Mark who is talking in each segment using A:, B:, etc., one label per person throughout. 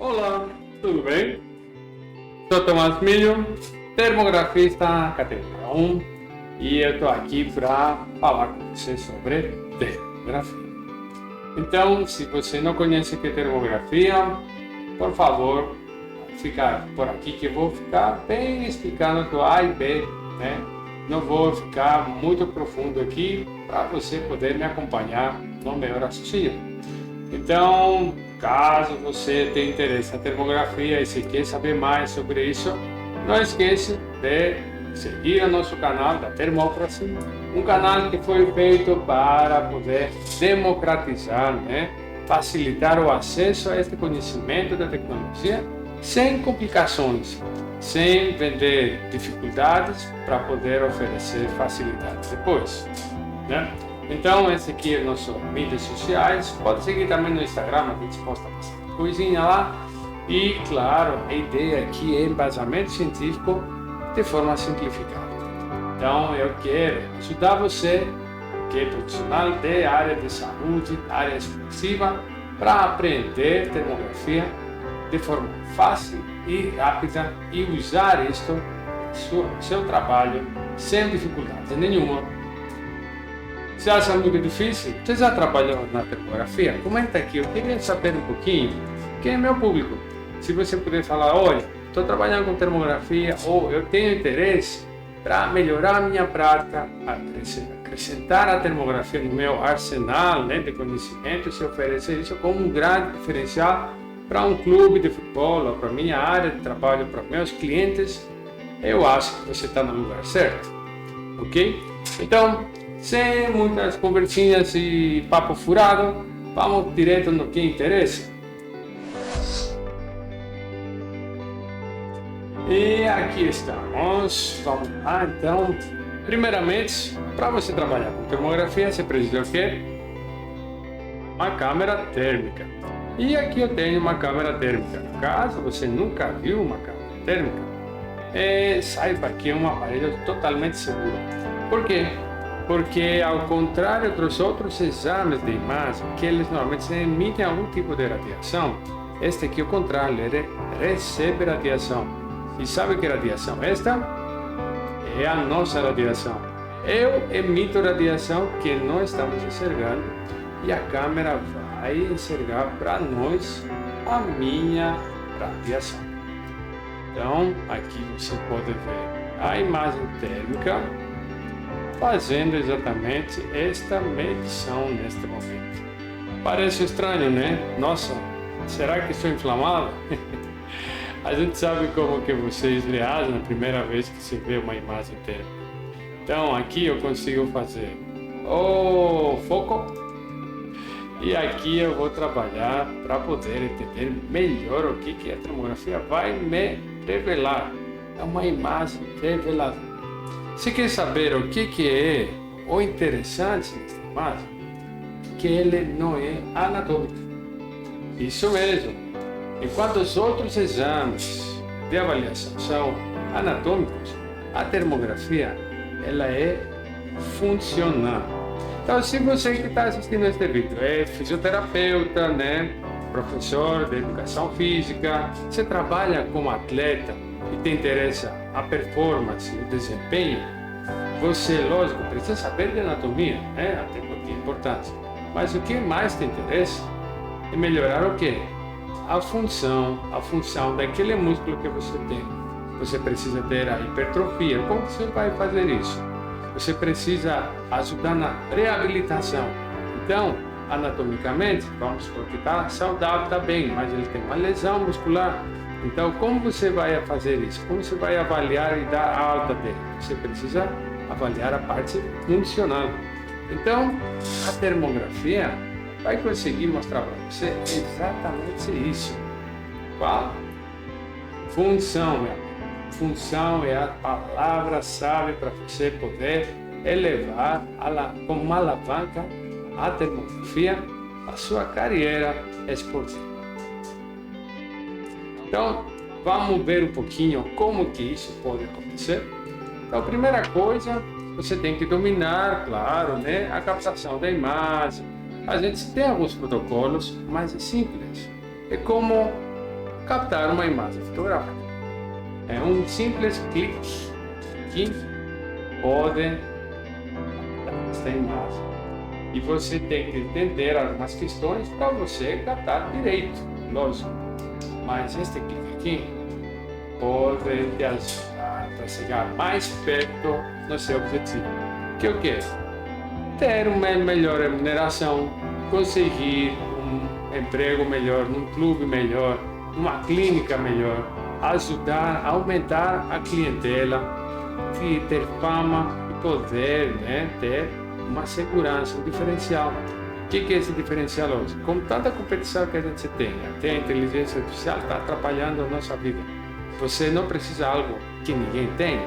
A: Olá, tudo bem? Sou Tomás Milho, termografista categoria 1 e eu estou aqui para falar com você sobre termografia. Então, se você não conhece o que é termografia, por favor, fica por aqui que eu vou ficar bem explicando do A e B, né? Não vou ficar muito profundo aqui para você poder me acompanhar no melhor raciocínio. Então, caso você tenha interesse na termografia e se quer saber mais sobre isso, não esqueça de seguir o nosso canal da Termocracy, um canal que foi feito para poder democratizar, né? Facilitar o acesso a este conhecimento da tecnologia sem complicações, sem vender dificuldades para poder oferecer facilidades depois, né? Então, esse aqui é o nosso mídias sociais. Pode seguir também no Instagram, a gente posta bastante coisinha lá. E, claro, a ideia aqui é embasamento científico de forma simplificada. Então, eu quero ajudar você, que é profissional de área de saúde, área expressiva, para aprender termografia de forma fácil e rápida e usar isto no seu trabalho sem dificuldade nenhuma. Você acha muito difícil? Você já trabalhou na termografia? Comenta aqui, eu queria saber um pouquinho. Quem é meu público? Se você puder falar, olha, estou trabalhando com termografia ou eu tenho interesse para melhorar a minha prática, acrescentar a termografia no meu arsenal, né, de conhecimentos e oferecer isso como um grande diferencial para um clube de futebol ou para a minha área de trabalho, para meus clientes, eu acho que você está no lugar certo, ok? Então, sem muitas conversinhas e papo furado, vamos direto no que interessa. E aqui estamos, vamos lá então. Primeiramente, para você trabalhar com termografia, você precisa o quê? Uma câmera térmica. E aqui eu tenho uma câmera térmica. Caso você nunca viu uma câmera térmica, saiba que é um aparelho totalmente seguro. Por quê? Porque, ao contrário dos outros exames de imagem, que eles normalmente emitem algum tipo de radiação, este aqui, ao contrário, ele recebe radiação. E sabe que radiação esta? É a nossa radiação. Eu emito radiação que não estamos enxergando e a câmera vai enxergar para nós a minha radiação. Então, aqui você pode ver a imagem térmica fazendo exatamente esta medição neste momento. Parece estranho, né? Nossa, será que estou inflamado? A gente sabe como que vocês reagem na primeira vez que você vê uma imagem térmica. Então, aqui eu consigo fazer o foco e aqui eu vou trabalhar para poder entender melhor o que a termografia vai me revelar. É uma imagem reveladora. Se quer saber o que é o interessante nesta imagem, que ele não é anatômico. Isso mesmo. Enquanto os outros exames de avaliação são anatômicos, a termografia ela é funcional. Então, se você que está assistindo este vídeo é fisioterapeuta, né, professor de educação física, você trabalha como atleta e te interessa a performance, o desempenho, você, lógico, precisa saber de anatomia, né? Até porque é importante. Mas o que mais te interessa é melhorar o quê? A função daquele músculo que você tem. Você precisa ter a hipertrofia. Como você vai fazer isso? Você precisa ajudar na reabilitação. Então, anatomicamente, vamos supor que está saudável, está bem, mas ele tem uma lesão muscular. Então, como você vai fazer isso? Como você vai avaliar e dar alta dele? Você precisa avaliar a parte funcional. Então, a termografia vai conseguir mostrar para você exatamente isso. Qual? Função, meu amigo. Função é a palavra-chave para você poder elevar como uma alavanca a termografia a sua carreira esportiva. Então, vamos ver um pouquinho como que isso pode acontecer. Então, a primeira coisa, você tem que dominar, claro, né, a captação da imagem. A gente tem alguns protocolos, mas é simples. É como captar uma imagem fotográfica. É um simples clique que pode captar esta imagem. E você tem que entender algumas questões para você captar direito, lógico. Mas este clique aqui pode te ajudar para chegar mais perto do seu objetivo. Que o quê? Ter uma melhor remuneração, conseguir um emprego melhor, num clube melhor, uma clínica melhor, ajudar a aumentar a clientela, ter fama e poder, né, ter uma segurança, um diferencial. O que é esse diferencial hoje? Com tanta competição que a gente tem, até a inteligência artificial está atrapalhando a nossa vida. Você não precisa de algo que ninguém tem.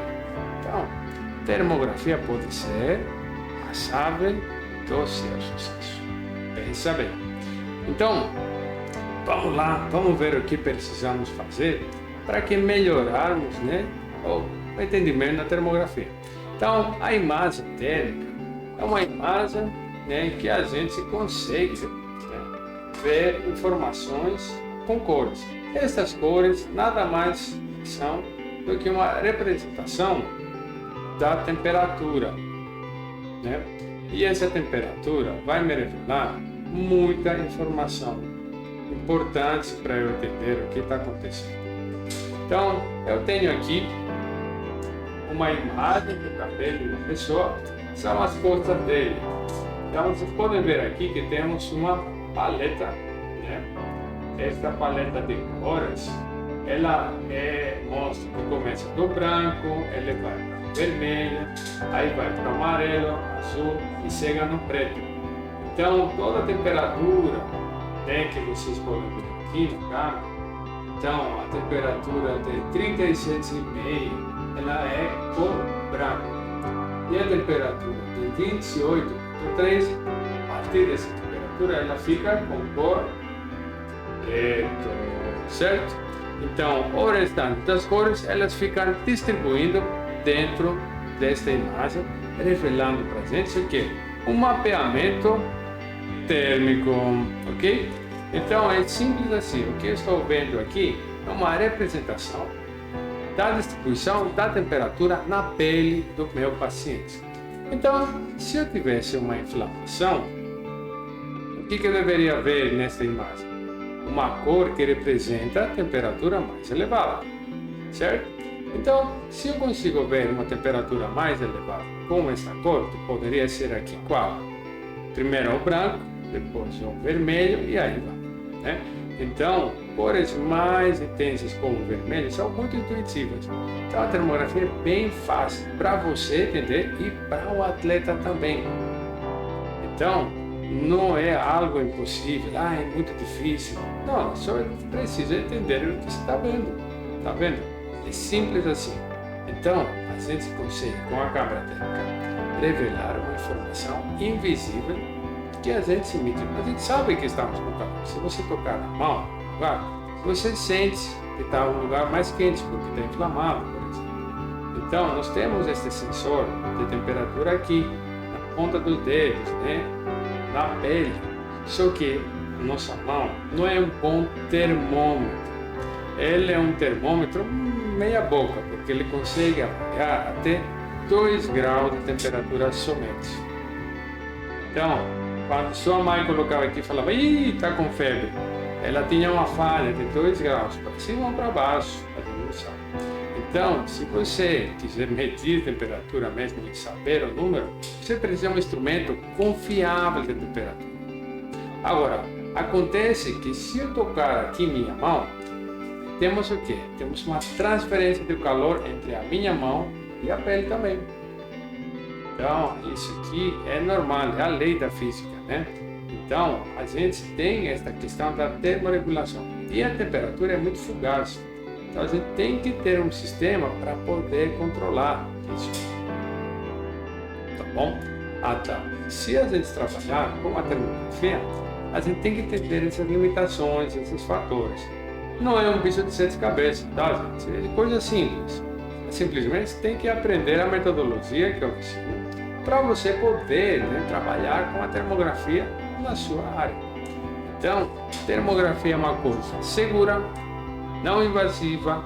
A: Então, termografia pode ser a chave do seu sucesso. Pensa bem. Então, vamos lá, vamos ver o que precisamos fazer para que melhorarmos, né, o entendimento da termografia. Então, a imagem térmica é uma imagem, né, que a gente consegue, né, ver informações com cores. Essas cores nada mais são do que uma representação da temperatura, né? E essa temperatura vai me revelar muita informação importante para eu entender o que está acontecendo. Então, eu tenho aqui uma imagem do cabelo de uma pessoa, são as costas dele. Então, vocês podem ver aqui que temos uma paleta, né? Esta paleta de cores, ela mostra que começa do branco, ele vai para o vermelho, aí vai para o amarelo, azul e chega no preto. Então, toda a temperatura, né, que vocês podem ver aqui no câmera, então a temperatura de 37,5, ela é cor branca. E a temperatura de 28,3, a partir dessa temperatura, ela fica com cor preto, certo? Então, o restante das cores, elas ficam distribuindo dentro desta imagem, revelando para a gente o que? Um mapeamento térmico, ok? Então, é simples assim. O que eu estou vendo aqui é uma representação da distribuição da temperatura na pele do meu paciente. Então, se eu tivesse uma inflamação, o que eu deveria ver nesta imagem? Uma cor que representa a temperatura mais elevada, certo? Então, se eu consigo ver uma temperatura mais elevada com essa cor, que poderia ser aqui qual? Primeiro o branco, depois o vermelho e aí vai, né? Então, cores mais intensas como o vermelho são muito intuitivas. Então, a termografia é bem fácil para você entender e para o atleta também. Então, não é algo impossível, é muito difícil. Não, só precisa entender o que você está vendo. Está vendo? É simples assim. Então, a gente consegue, com a câmera térmica, revelar uma informação invisível que a gente se mide. A gente sabe que estamos com calor. Se você tocar na mão, você sente que está um lugar mais quente, porque está inflamado, por exemplo. Então, nós temos este sensor de temperatura aqui, na ponta dos dedos, né? Na pele. Só que nossa mão não é um bom termômetro. Ele é um termômetro meia boca, porque ele consegue avaliar até 2 graus de temperatura somente. Então, quando sua mãe colocava aqui e falava, ih, está com febre, ela tinha uma falha de 2 graus, para cima ou para baixo, a gente não sabe. Então, se você quiser medir temperatura mesmo e saber o número, você precisa de um instrumento confiável de temperatura. Agora, acontece que se eu tocar aqui minha mão, temos o quê? Temos uma transferência de calor entre a minha mão e a pele também. Então, isso aqui é normal, é a lei da física, né? Então, a gente tem esta questão da termorregulação. E a temperatura é muito fugaz. Então, a gente tem que ter um sistema para poder controlar isso. Tá bom? Então, se a gente trabalhar com a termografia, a gente tem que entender essas limitações, esses fatores. Não é um bicho de 7 cabeças, tá, gente? É coisa simples. Simplesmente tem que aprender a metodologia que eu ensino para você poder, né, trabalhar com a termografia na sua área. Então, termografia é uma coisa segura, não invasiva,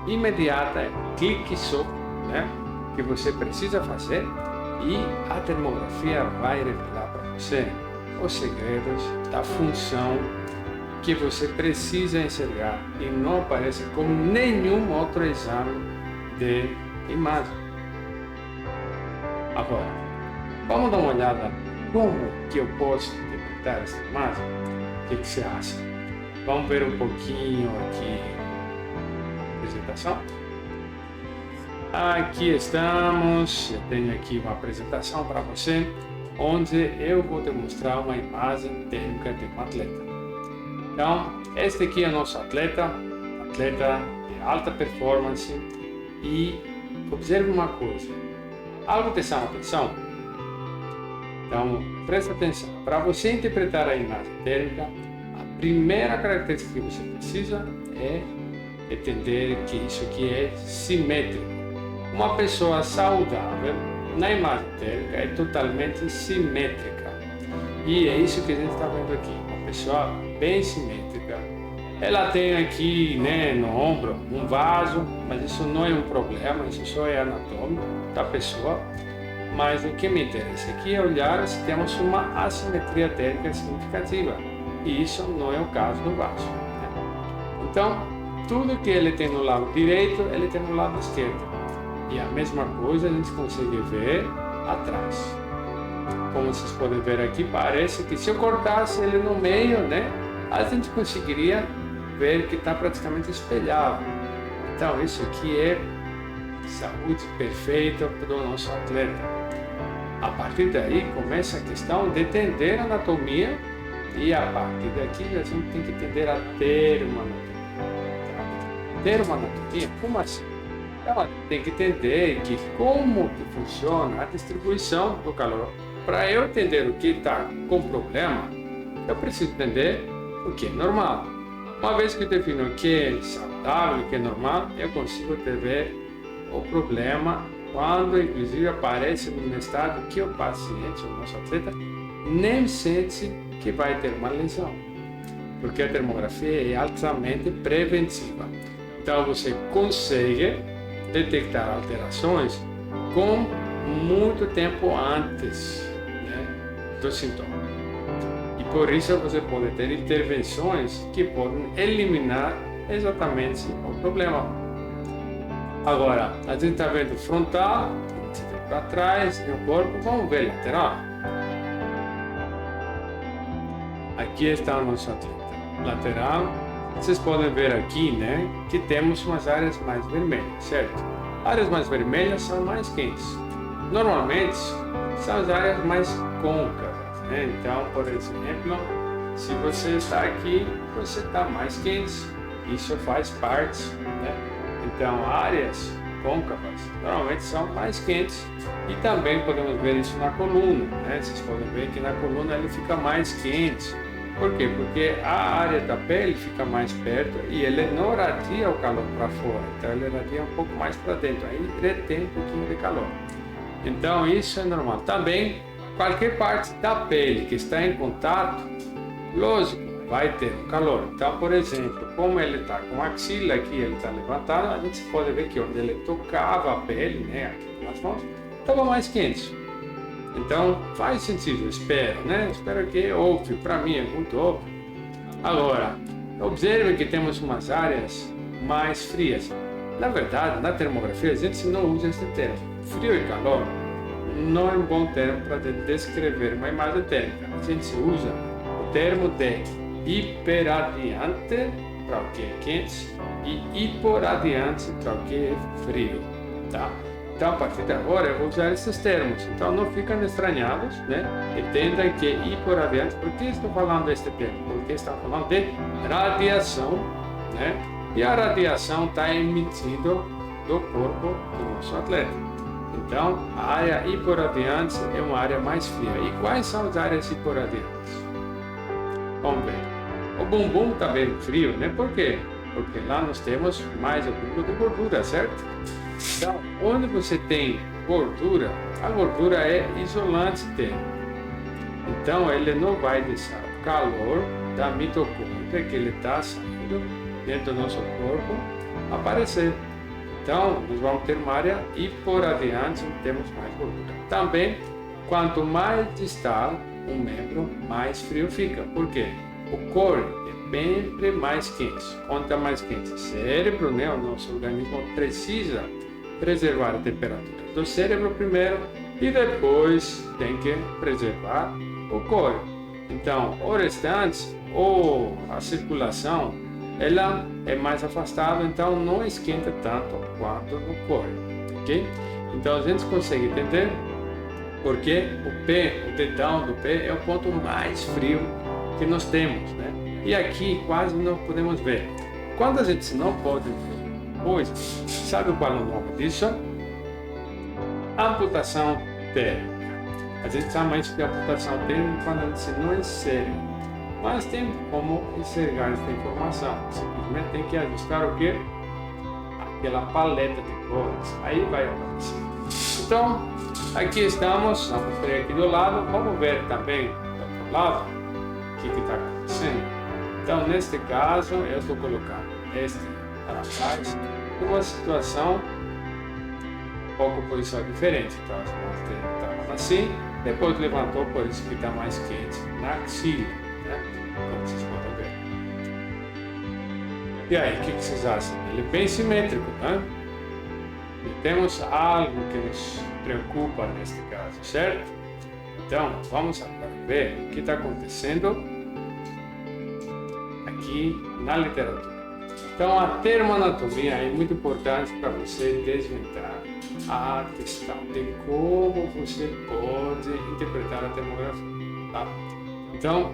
A: imediata, é um clique só, né, que você precisa fazer e a termografia vai revelar para você os segredos da função que você precisa enxergar e não aparece como nenhum outro exame de imagem. Agora, vamos dar uma olhada como que eu posso interpretar essa imagem? O que você acha? Vamos ver um pouquinho aqui a apresentação? Aqui estamos, eu tenho aqui uma apresentação para você, onde eu vou te mostrar uma imagem térmica de um atleta. Então, este aqui é o nosso atleta de alta performance e observe uma coisa, algo te chama atenção? Então, presta atenção, para você interpretar a imagem térmica, a primeira característica que você precisa é entender que isso aqui é simétrico. Uma pessoa saudável na imagem térmica é totalmente simétrica e é isso que a gente está vendo aqui, uma pessoa bem simétrica. Ela tem aqui, né, no ombro um vaso, mas isso não é um problema, isso só é anatômico da pessoa. Mas o que me interessa aqui é olhar se temos uma assimetria térmica significativa, e isso não é o caso do vaso, né? Então, tudo que ele tem no lado direito, ele tem no lado esquerdo. E a mesma coisa a gente consegue ver atrás. Como vocês podem ver aqui, parece que se eu cortasse ele no meio, né, a gente conseguiria ver que está praticamente espelhado. Então isso aqui é saúde perfeita para o nosso atleta. A partir daí começa a questão de entender a anatomia e a partir daqui a gente tem que entender a termoanatomia. Termoanatomia, como assim? Então, tem que entender que como que funciona a distribuição do calor. Para eu entender o que está com problema, eu preciso entender o que é normal. Uma vez que eu defino o que é saudável, o que é normal, eu consigo ver o problema quando, inclusive, aparece num estado que o paciente, o nosso atleta, nem sente que vai ter uma lesão. Porque a termografia é altamente preventiva. Então, você consegue detectar alterações com muito tempo antes, né, do sintoma. E por isso você pode ter intervenções que podem eliminar exatamente o problema. Agora, a gente está vendo frontal, a gente vê para trás do corpo, vamos ver lateral. Aqui está o nosso atleta. Lateral. Vocês podem ver aqui, né, que temos umas áreas mais vermelhas, certo? Áreas mais vermelhas são mais quentes. Normalmente, são as áreas mais côncavas, né? Então, por exemplo, se você está aqui, você está mais quente. Isso faz parte, né? Então, áreas côncavas normalmente são mais quentes. E também podemos ver isso na coluna, né? Vocês podem ver que na coluna ele fica mais quente. Por quê? Porque a área da pele fica mais perto e ele não irradia o calor para fora, então ele irradia um pouco mais para dentro, aí retém um pouquinho de calor. Então isso é normal. Também, qualquer parte da pele que está em contato, lógico, vai ter um calor. Então, por exemplo, como ele está com a axila aqui, ele está levantado, a gente pode ver que onde ele tocava a pele, né, aqui nas mãos, estava mais quente. Então, faz sentido, espero, né? Espero que é óbvio, para mim é muito óbvio. Agora, observe que temos umas áreas mais frias. Na verdade, na termografia, a gente não usa esse termo. Frio e calor não é um bom termo para descrever uma imagem térmica. A gente usa o termo de hiperradiante para o que é quente e hiporradiante para o que é frio, tá? Então, a partir de agora, eu vou usar esses termos. Então, não fiquem estranhados, né? Entendam que hiporradiante, por que estou falando deste termo? Porque está falando de radiação, né? E a radiação está emitida do corpo do nosso atleta. Então, a área hiporradiante é uma área mais fria. E quais são as áreas hiporradiantes? Vamos ver. O bumbum está bem frio, né? Por quê? Porque lá nós temos mais acúmulo de gordura, certo? Então, onde você tem gordura, a gordura é isolante térmico. Então, ele não vai deixar o calor da mitocôndria que ele está saindo dentro do nosso corpo aparecer. Então, nós vamos ter uma área e por adiante temos mais gordura. Também, quanto mais distal um membro, mais frio fica. Por quê? O core é sempre mais quente. Quanto mais quente o cérebro, né, o nosso organismo precisa preservar a temperatura do cérebro primeiro e depois tem que preservar o core. Então, o restante, ou a circulação, ela é mais afastada, então não esquenta tanto quanto no core, ok? Então a gente consegue entender porque o pé, o dedão do pé é o ponto mais frio que nós temos, né? E aqui quase não podemos ver. Quando a gente não pode ver, pois, sabe qual é o nome disso? Amputação térmica. A gente chama isso de amputação térmica quando a gente não enxerga. Mas tem como enxergar essa informação. Simplesmente tem que ajustar o que? Aquela paleta de cores. Aí vai aparecer. Então, aqui estamos. Vamos ver aqui do lado. Vamos ver também do outro lado o que está acontecendo. Então, neste caso, eu estou colocando este rapaz numa situação um pouco posição diferente. Então, as mãos dele estavam assim. Depois levantou, por isso que está mais quente na axila. Como vocês podem ver. E aí, o que vocês acham? Ele é bem simétrico, né? E temos algo que nos preocupa neste caso, certo? Então, vamos agora ver o que está acontecendo aqui na literatura. Então, a termoanatomia é muito importante para você desvendar a questão de como você pode interpretar a termografia, tá? Então,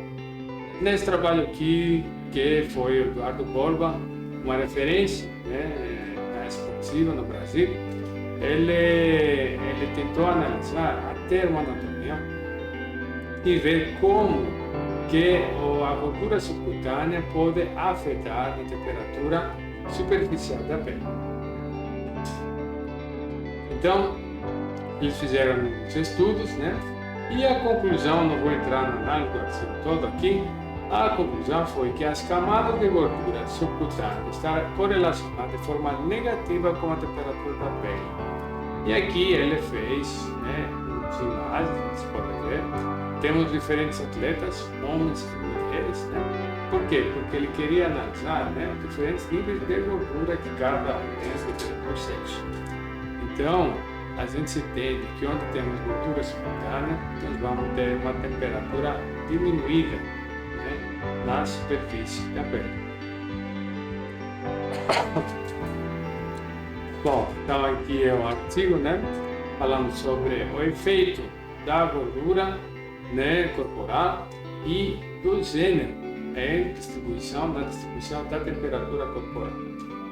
A: nesse trabalho aqui, que foi o Eduardo Borba, uma referência, né, na esportiva no Brasil, ele tentou analisar a termoanatomia e ver como que a gordura subcutânea pode afetar a temperatura superficial da pele. Então, eles fizeram uns estudos, né? E a conclusão, não vou entrar na análise do artigo todo aqui, a conclusão foi que as camadas de gordura subcutânea estavam correlacionadas de forma negativa com a temperatura da pele. E aqui ele fez, né, as imagens, vocês podem ver, temos diferentes atletas, homens e mulheres, né? Por quê? Porque ele queria analisar, né, diferentes níveis de gordura que cada um tem do sexo. Então, a gente entende que onde temos gordura subcutânea, nós vamos ter uma temperatura diminuída, né, na superfície da pele. Bom, então aqui é um artigo, né, falando sobre o efeito da gordura, né, corporal e do gênero na distribuição da temperatura corporal.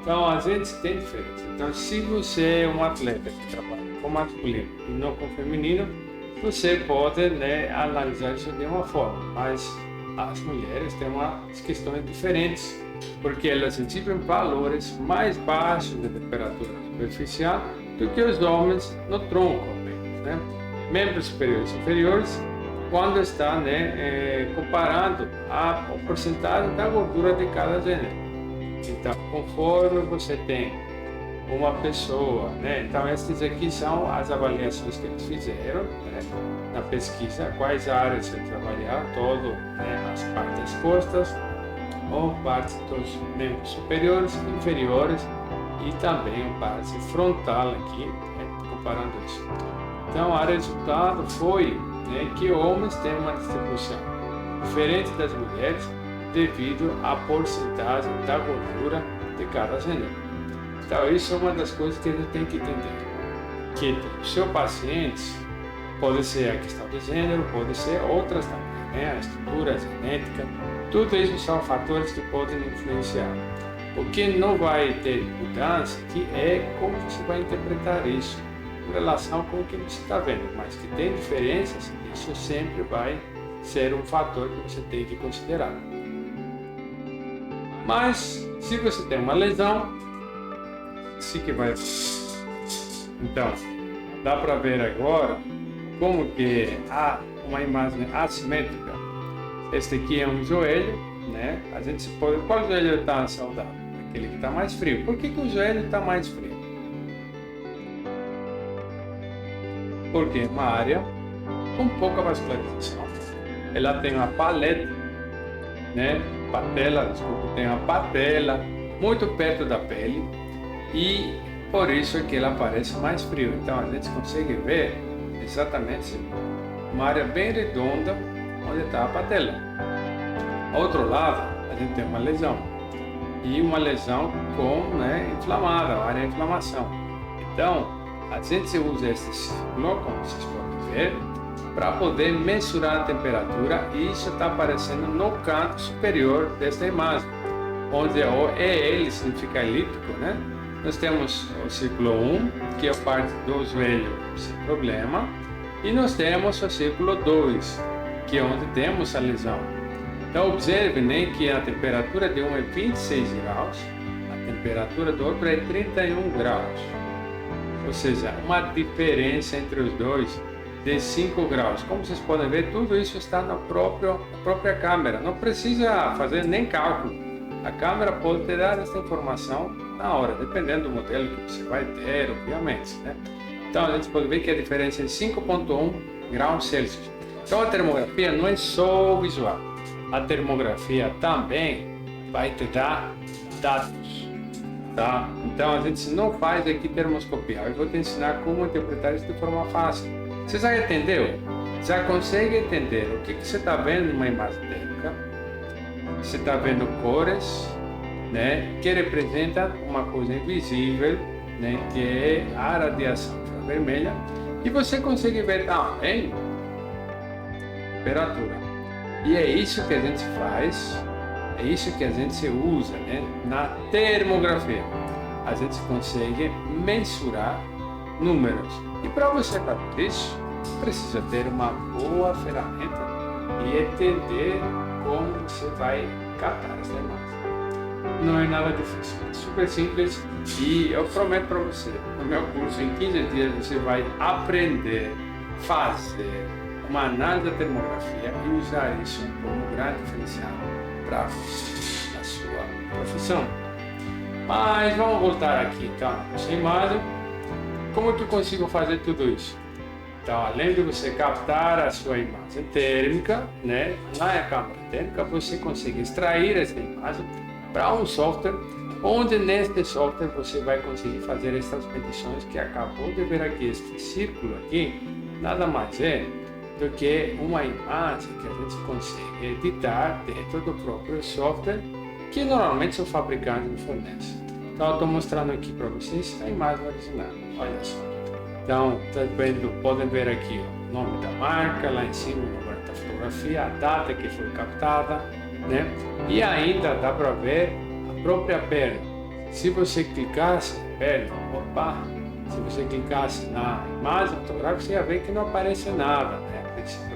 A: Então a gente tem diferença. Então, se você é um atleta que trabalha com masculino e não com feminino, você pode, né, analisar isso de uma forma, mas as mulheres têm umas questões diferentes, porque elas exibem valores mais baixos de temperatura superficial do que os homens no tronco, né? Membros superiores e inferiores, quando está, né, comparando a porcentagem da gordura de cada gênero. Então, conforme você tem uma pessoa, né? Então, essas aqui são as avaliações que eles fizeram, né, na pesquisa, quais áreas eles avaliaram, todo, né, as partes expostas, ou partes dos membros superiores, inferiores e também a parte frontal aqui, né, comparando isso. Então, o resultado foi, né, que homens têm uma distribuição diferente das mulheres devido à porcentagem da gordura de cada gênero. Então, isso é uma das coisas que a gente tem que entender, que o seu paciente pode ser a questão de gênero, pode ser outras também, né? A estrutura, a genética, tudo isso são fatores que podem influenciar. O que não vai ter mudança aqui é como você vai interpretar isso em relação com o que você está vendo, mas que tem diferenças, isso sempre vai ser um fator que você tem que considerar. Mas, se você tem uma lesão, sim que vai. Então, dá para ver agora como que há uma imagem assimétrica. Este aqui é um joelho, né? A gente pode. Qual joelho está saudável? aquele que está mais frio. Por que o joelho está mais frio? Porque é uma área com pouca vascularização. Ela tem uma paleta, né? Tem uma patela muito perto da pele e por isso é que ela parece mais frio. Então a gente consegue ver exatamente uma área bem redonda onde está a patela. Ao outro lado, a gente tem uma lesão e uma lesão com, inflamada, uma área de inflamação. Então, a gente usa esse círculo, como vocês podem ver, para poder mensurar a temperatura, e isso está aparecendo no canto superior desta imagem, onde o EL significa elíptico, né? Nós temos o círculo 1, que é a parte do joelho sem problema, e nós temos o círculo 2, que é onde temos a lesão. Então observe, né, que a temperatura de um é 26 graus, a temperatura do outro é 31 graus. Ou seja, uma diferença entre os dois de 5 graus. Como vocês podem ver, tudo isso está na própria câmera. Não precisa fazer nem cálculo. A câmera pode te dar essa informação na hora, dependendo do modelo que você vai ter, obviamente, né? Então a gente pode ver que a diferença é 5,1 graus Celsius. Então a termografia não é só visual. A termografia também vai te dar dados. Tá? Então a gente não faz aqui termoscopia. Eu vou te ensinar como interpretar isso de forma fácil. Você já entendeu? Já consegue entender o que você está vendo numa imagem térmica? Você está vendo cores, né, que representam uma coisa invisível, né, que é a radiação infravermelha, e você consegue ver também temperatura. E é isso que a gente faz. É isso que a gente usa, né, na termografia. A gente consegue mensurar números. E para você fazer isso, precisa ter uma boa ferramenta e entender como você vai captar essa imagem. Não é nada difícil, é super simples e eu prometo para você, no meu curso, em 15 dias, você vai aprender a fazer uma análise da termografia e usar isso como um grande diferencial para você, na sua profissão. Mas vamos voltar aqui então à nossa imagem. Como que eu consigo fazer tudo isso? Então, além de você captar a sua imagem térmica, né, na câmera térmica, você consegue extrair essa imagem para um software, onde neste software você vai conseguir fazer essas medições que acabou de ver aqui. Este círculo aqui nada mais é do que uma imagem que a gente consegue editar dentro do próprio software, que normalmente o fabricante nos fornece. Então, eu estou mostrando aqui para vocês a imagem original. Olha só. Então, podem ver aqui o nome da marca, lá em cima o número da fotografia, a data que foi captada, né? E ainda dá para ver a própria perna. Se você clicasse na perna, se você clicasse na imagem fotográfica, você ia ver que não aparece nada, né?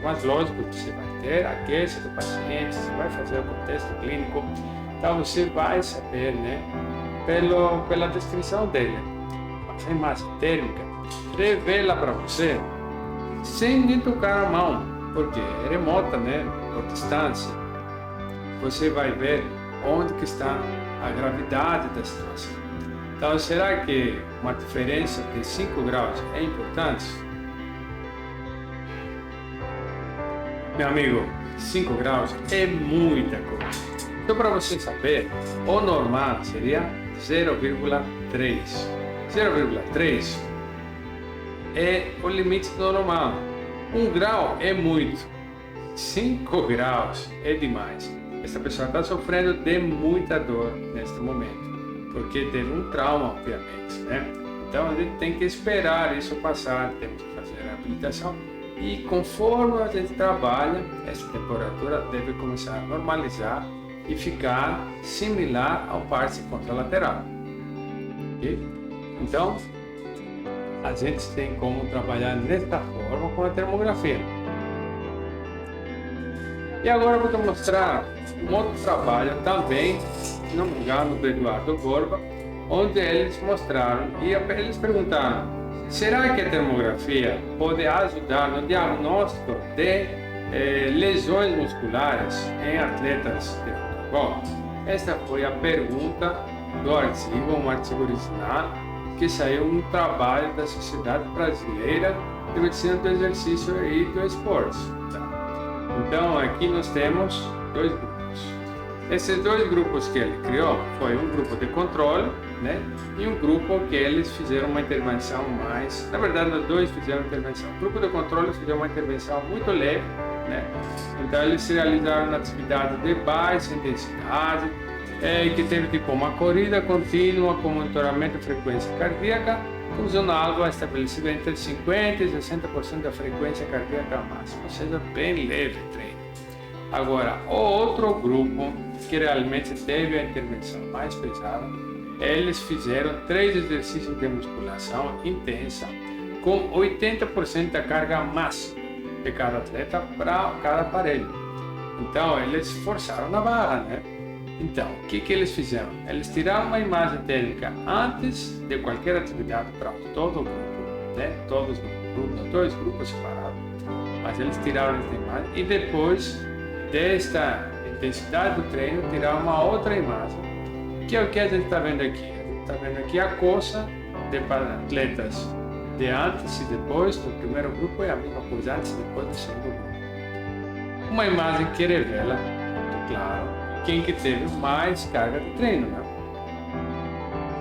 A: Mas lógico que você vai ter a queixa do paciente, você vai fazer o contexto clínico, então você vai saber, né, pela descrição dele. Mas a imagem térmica revela para você sem nem tocar a mão, porque é remota, né, por distância. Você vai ver onde que está a gravidade da situação. Então, será que uma diferença de 5 graus é importante? Meu amigo, 5 graus é muita coisa. Então, para você saber, o normal seria 0,3. 0,3 é o limite do normal. 1 grau é muito. 5 graus é demais. Essa pessoa está sofrendo de muita dor neste momento, porque teve um trauma, obviamente, né? Então, a gente tem que esperar isso passar, temos que fazer a habilitação. E conforme a gente trabalha, essa temperatura deve começar a normalizar e ficar similar ao parse contralateral. Okay? Então, a gente tem como trabalhar desta forma com a termografia. E agora eu vou te mostrar um outro trabalho também, se não me engano, do Eduardo Borba, onde eles mostraram e eles perguntaram: será que a termografia pode ajudar no diagnóstico de lesões musculares em atletas de futebol? Esta foi a pergunta do artigo, um artigo original, que saiu um trabalho da Sociedade Brasileira de Medicina do Exercício e do Esporte. Tá? Então, aqui nós temos dois grupos. Esses dois grupos que ele criou foi um grupo de controle, né? E um grupo que eles fizeram uma intervenção mais... Na verdade, os dois fizeram intervenção. O grupo de controle fez uma intervenção muito leve, né? Então, eles realizaram atividade de baixa intensidade, que teve tipo uma corrida contínua com monitoramento de frequência cardíaca, usando algo estabelecido entre 50% e 60% da frequência cardíaca máxima, ou seja, bem leve o treino. Agora, o outro grupo que realmente teve a intervenção mais pesada, eles fizeram 3 exercícios de musculação intensa com 80% da carga máxima de cada atleta para cada aparelho. Então, eles forçaram a barra, né? Então, o que eles fizeram? Eles tiraram uma imagem térmica antes de qualquer atividade para todo o grupo, né? Todos os grupos, dois grupos separados, mas eles tiraram essa imagem e depois desta intensidade do treino, tirar uma outra imagem, que é o que a gente está vendo aqui. A gente está vendo aqui a coxa de atletas de antes e depois do primeiro grupo é a mesma coisa antes e depois do segundo grupo. Uma imagem que revela, muito claro, quem que teve mais carga de treino, né?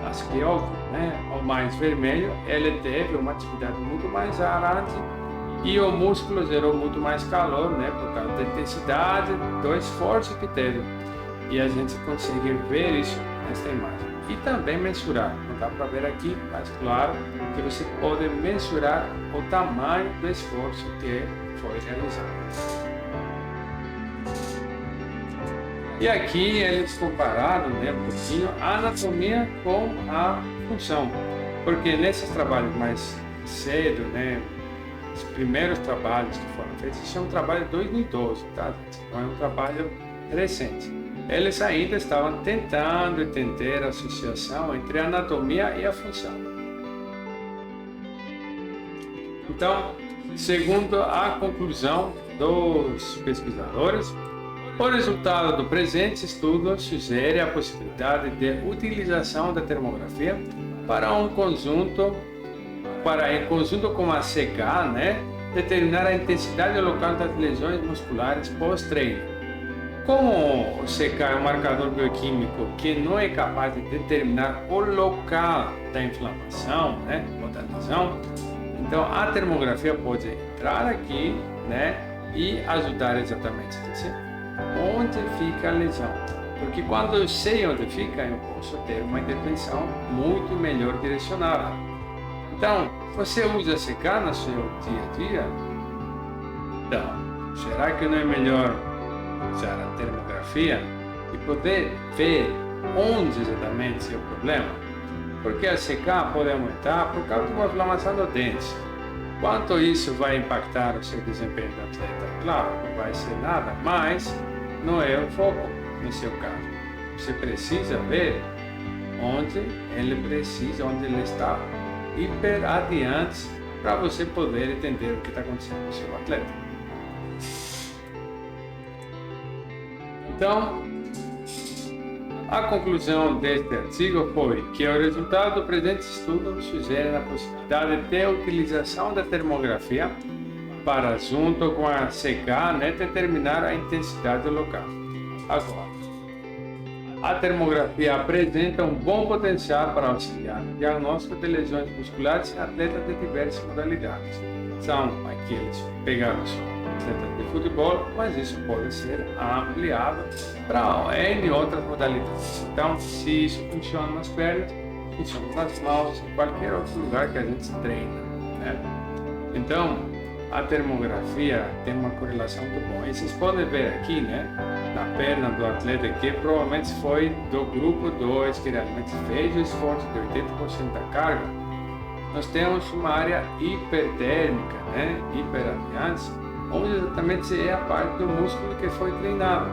A: Acho que é óbvio, né? O mais vermelho, ele teve uma atividade muito mais arante e o músculo gerou muito mais calor, né, por causa da intensidade do esforço que teve. E a gente consegue ver isso nesta imagem. E também mensurar, não dá para ver aqui, mas claro que você pode mensurar o tamanho do esforço que foi realizado. E aqui eles compararam, né, um pouquinho a anatomia com a função, porque nesses trabalhos mais cedo, né, os primeiros trabalhos que foram feitos, isso é um trabalho de 2012, tá? Não é um trabalho recente. Eles ainda estavam tentando entender a associação entre a anatomia e a função. Então, segundo a conclusão dos pesquisadores, o resultado do presente estudo sugere a possibilidade de utilização da termografia em conjunto com a CK, né, determinar a intensidade local das lesões musculares pós-treino. Como o CK é um marcador bioquímico que não é capaz de determinar o local da inflamação, né, ou da lesão, então a termografia pode entrar aqui, né, e ajudar exatamente a dizer onde fica a lesão. Porque quando eu sei onde fica, eu posso ter uma intervenção muito melhor direcionada. Então, você usa CK no seu dia a dia? Então, será que não é melhor usar a termografia e poder ver onde exatamente é o problema? Porque a CK pode aumentar por causa de uma inflamação do dente. Quanto isso vai impactar o seu desempenho do atleta? Claro, não vai ser nada, mas não é o foco no seu caso. Você precisa ver onde ele está hiper adiante para você poder entender o que está acontecendo com o seu atleta. Então, a conclusão deste artigo foi que o resultado do presente estudo sugere a possibilidade de utilização da termografia para, junto com a CK, né, determinar a intensidade local. Agora, a termografia apresenta um bom potencial para auxiliar no diagnóstico de lesões musculares em atletas de diversas modalidades. São aqueles pegados atletas de futebol, mas isso pode ser ampliado para N outras modalidades. Então, se isso funciona nas pernas, funciona nas mãos, em qualquer outro lugar que a gente treina, né? Então, a termografia tem uma correlação muito boa. E vocês podem ver aqui, né, na perna do atleta, que provavelmente foi do grupo 2, que realmente fez o esforço de 80% da carga. Nós temos uma área hipertérmica, né, hiperadiante, onde exatamente é a parte do músculo que foi treinado.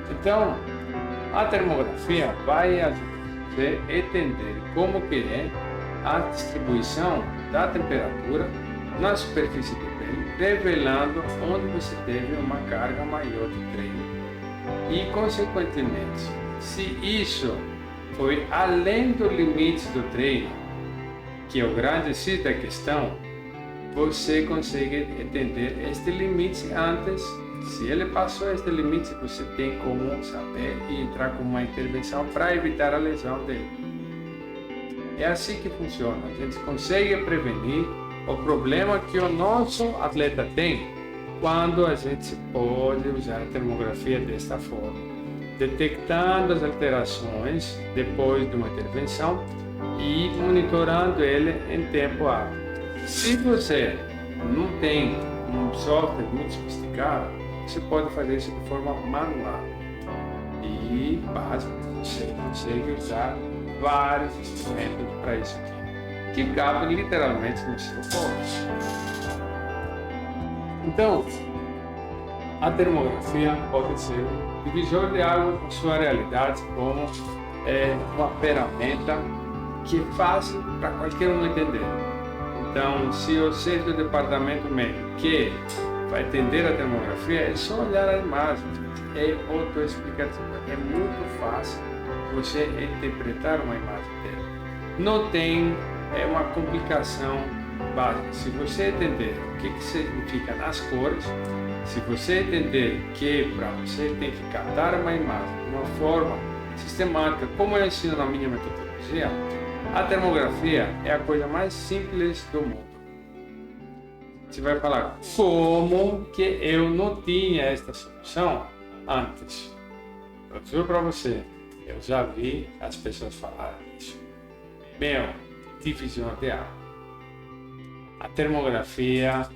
A: Então, a termografia vai ajudar você a entender como que é a distribuição da temperatura na superfície da pele, revelando onde você teve uma carga maior de treino. E, consequentemente, se isso foi além do limite do treino, que é o grande X da questão, você consegue entender este limite antes. Se ele passou este limite, você tem como saber e entrar com uma intervenção para evitar a lesão dele. É assim que funciona. A gente consegue prevenir o problema que o nosso atleta tem quando a gente pode usar a termografia desta forma, detectando as alterações depois de uma intervenção e monitorando ele em tempo hábil. Se você não tem um software muito sofisticado, você pode fazer isso de forma manual e básica. Você consegue usar vários instrumentos para isso aqui, que cabem literalmente no seu bolso. Então, a termografia pode ser um divisor de água com sua realidade, como uma ferramenta que é fácil para qualquer um entender. Então, se você do departamento médico que vai entender a termografia, é só olhar a imagem. É autoexplicativo. É muito fácil você interpretar uma imagem dela. Não tem uma complicação básica. Se você entender o que significa nas cores, se você entender que para você tem que captar uma imagem de uma forma sistemática, como eu ensino na minha metodologia, a termografia é a coisa mais simples do mundo. Você vai falar, como que eu não tinha esta solução antes? Eu juro para você, eu já vi as pessoas falarem isso. Divisão de água. A termografia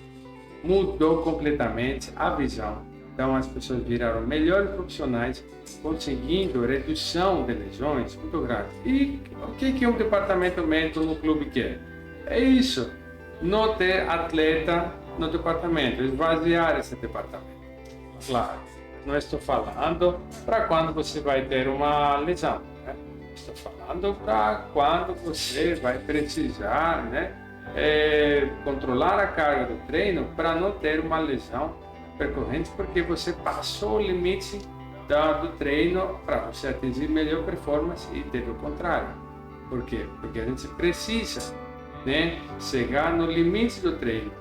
A: mudou completamente a visão. Então as pessoas viraram melhores profissionais, conseguindo redução de lesões muito grande. E o que um departamento médico no clube quer? É isso, não ter atleta no departamento, esvaziar esse departamento. Claro, não estou falando para quando você vai ter uma lesão, né? Estou falando para quando você vai precisar, né, controlar a carga do treino para não ter uma lesão percorrente, porque você passou o limite do treino para você atingir melhor performance e teve o contrário. Por quê? Porque a gente precisa, né, chegar no limite do treino,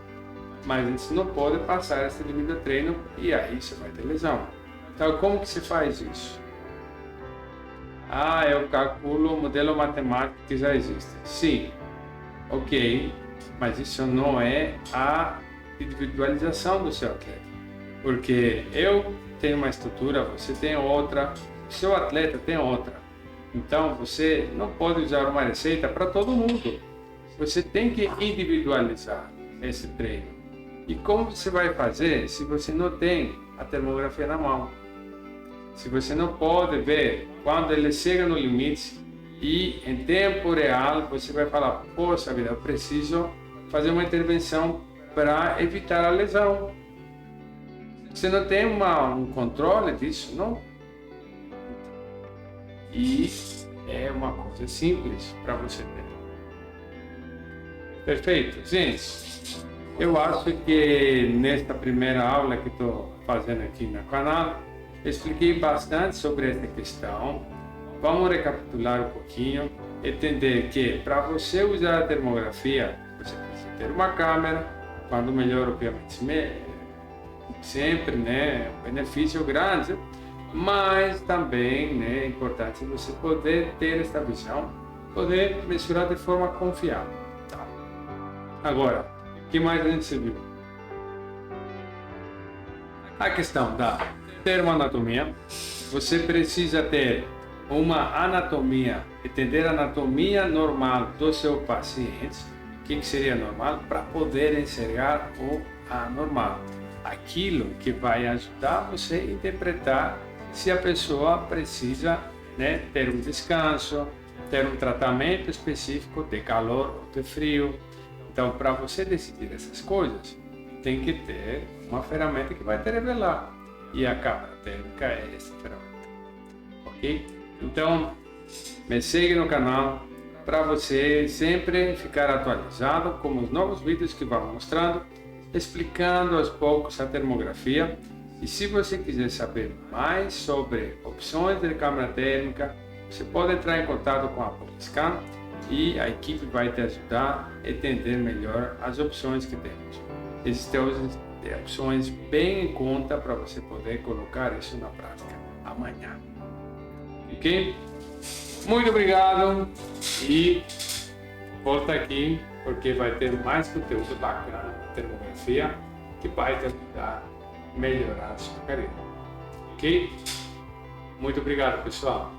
A: mas a gente não pode passar esse limite do treino e aí você vai ter lesão. Então, como que se faz isso? Eu calculo o modelo matemático que já existe. Sim, ok, mas isso não é a individualização do seu atleta. Porque eu tenho uma estrutura, você tem outra, o seu atleta tem outra. Então você não pode usar uma receita para todo mundo. Você tem que individualizar esse treino. E como você vai fazer se você não tem a termografia na mão? Se você não pode ver quando ele chega no limite e em tempo real você vai falar, poxa vida, eu preciso fazer uma intervenção para evitar a lesão. Você não tem um controle disso, não? E é uma coisa simples para você ter. Perfeito? Gente, eu acho que nesta primeira aula que estou fazendo aqui no canal, expliquei bastante sobre essa questão. Vamos recapitular um pouquinho, entender que para você usar a termografia, você precisa ter uma câmera, quando melhor, obviamente, sempre, né, um benefício grande, mas também, né, é importante você poder ter esta visão, poder mensurar de forma confiável. Tá? Agora, o que mais a gente viu? A questão da termoanatomia. Você precisa ter uma anatomia, entender a anatomia normal do seu paciente, o que seria normal, para poder enxergar o anormal. Aquilo que vai ajudar você a interpretar se a pessoa precisa, né, ter um descanso, ter um tratamento específico de calor ou de frio. Então, para você decidir essas coisas, tem que ter uma ferramenta que vai te revelar. E a câmera térmica é essa ferramenta. Ok? Então, me segue no canal para você sempre ficar atualizado com os novos vídeos que vamos mostrando explicando aos poucos a termografia. E se você quiser saber mais sobre opções de câmera térmica, você pode entrar em contato com a Poliscan e a equipe vai te ajudar a entender melhor as opções que temos. Existem opções bem em conta para você poder colocar isso na prática amanhã. Ok? Muito obrigado e volta aqui porque vai ter mais conteúdo bacana de termografia que vai te ajudar a melhorar a sua carreira. Ok? Muito obrigado, pessoal.